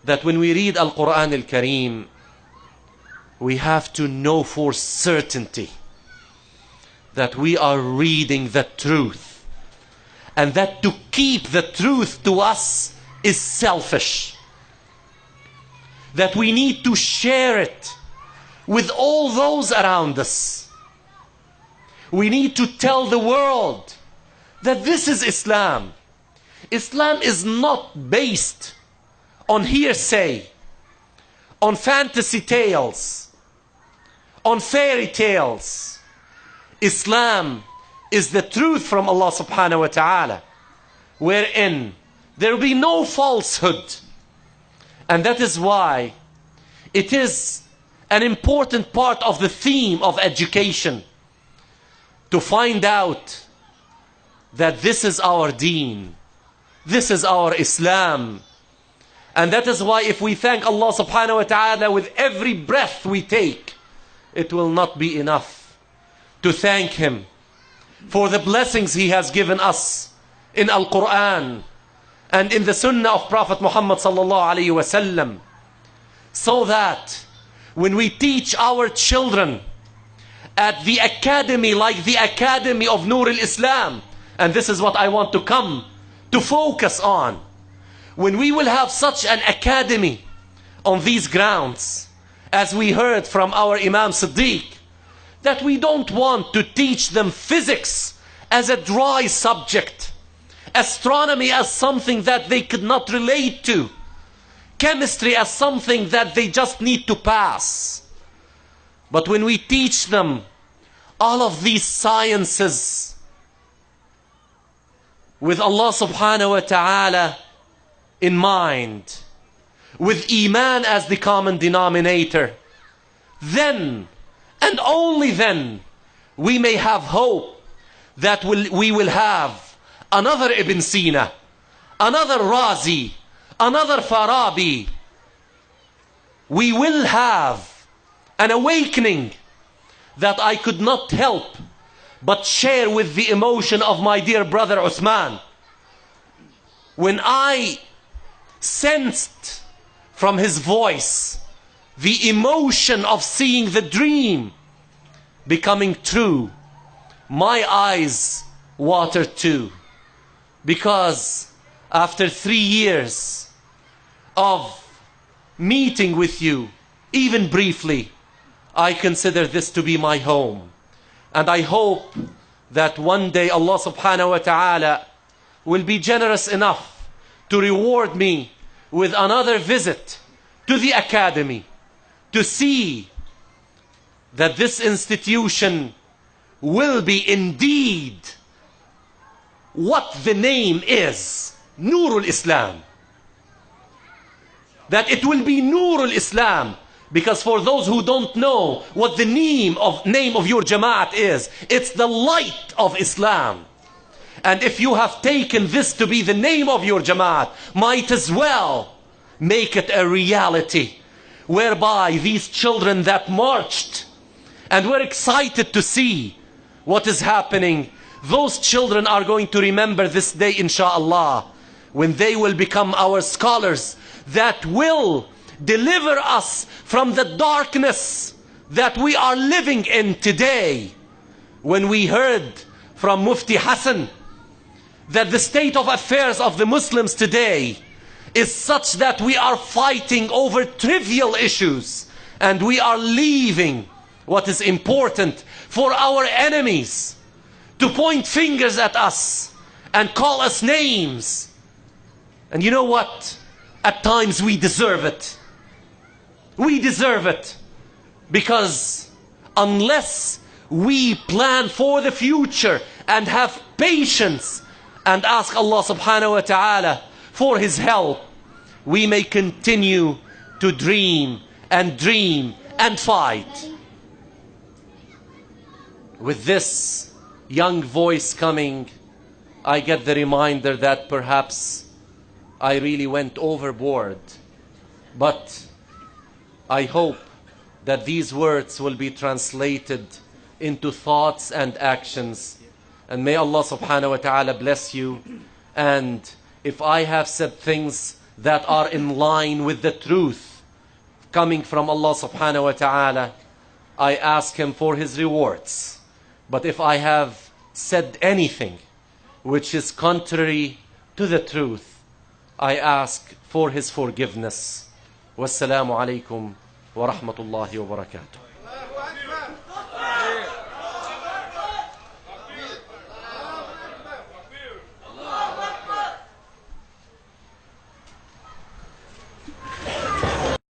that when we read Al-Quran Al-Kareem, we have to know for certainty that we are reading the truth, and that to keep the truth to us is selfish. That we need to share it with all those around us. We need to tell the world that this is Islam. Islam is not based on hearsay, on fantasy tales, on fairy tales. Islam is the truth from Allah subhanahu wa ta'ala, wherein there will be no falsehood. And that is why it is an important part of the theme of education to find out that this is our deen, this is our Islam. And that is why if we thank Allah subhanahu wa ta'ala with every breath we take, it will not be enough to thank Him for the blessings He has given us in Al-Quran and in the Sunnah of Prophet Muhammad sallallahu alayhi wa sallam, so that when we teach our children at the academy, like the Academy of Nur al-Islam, and this is what I want to come to focus on, when we will have such an academy on these grounds, as we heard from our Imam Siddiq, that we don't want to teach them physics as a dry subject, astronomy as something that they could not relate to, chemistry as something that they just need to pass. But when we teach them all of these sciences with Allah subhanahu wa ta'ala in mind, with Iman as the common denominator, then and only then we may have hope that we will have another Ibn Sina, another Razi, another Farabi. We will have an awakening that I could not help but share with the emotion of my dear brother Uthman, when I sensed from his voice the emotion of seeing the dream becoming true. My eyes watered too, because after 3 years of meeting with you, even briefly, I consider this to be my home. And I hope that one day Allah subhanahu wa ta'ala will be generous enough to reward me with another visit to the academy, to see that this institution will be indeed what the name is, Nurul Islam. That it will be Nurul Islam. Because for those who don't know what the name of your Jamaat is, it's the light of Islam. And if you have taken this to be the name of your Jamaat, might as well make it a reality, whereby these children that marched and were excited to see what is happening, those children are going to remember this day, inshallah, when they will become our scholars that will deliver us from the darkness that we are living in today. When we heard from Mufti Hassan that the state of affairs of the Muslims today is such that we are fighting over trivial issues, and we are leaving what is important for our enemies to point fingers at us and call us names. And you know what? At times we deserve it. We deserve it, because unless we plan for the future and have patience and ask Allah subhanahu wa ta'ala for His help, we may continue to dream and fight. With this young voice coming, I get the reminder that perhaps I really went overboard. But I hope that these words will be translated into thoughts and actions. And may Allah subhanahu wa ta'ala bless you. And if I have said things that are in line with the truth coming from Allah subhanahu wa ta'ala, I ask Him for His rewards. But if I have said anything which is contrary to the truth, I ask for His forgiveness. Wassalamu alaikum wa rahmatullahi wa barakatuh.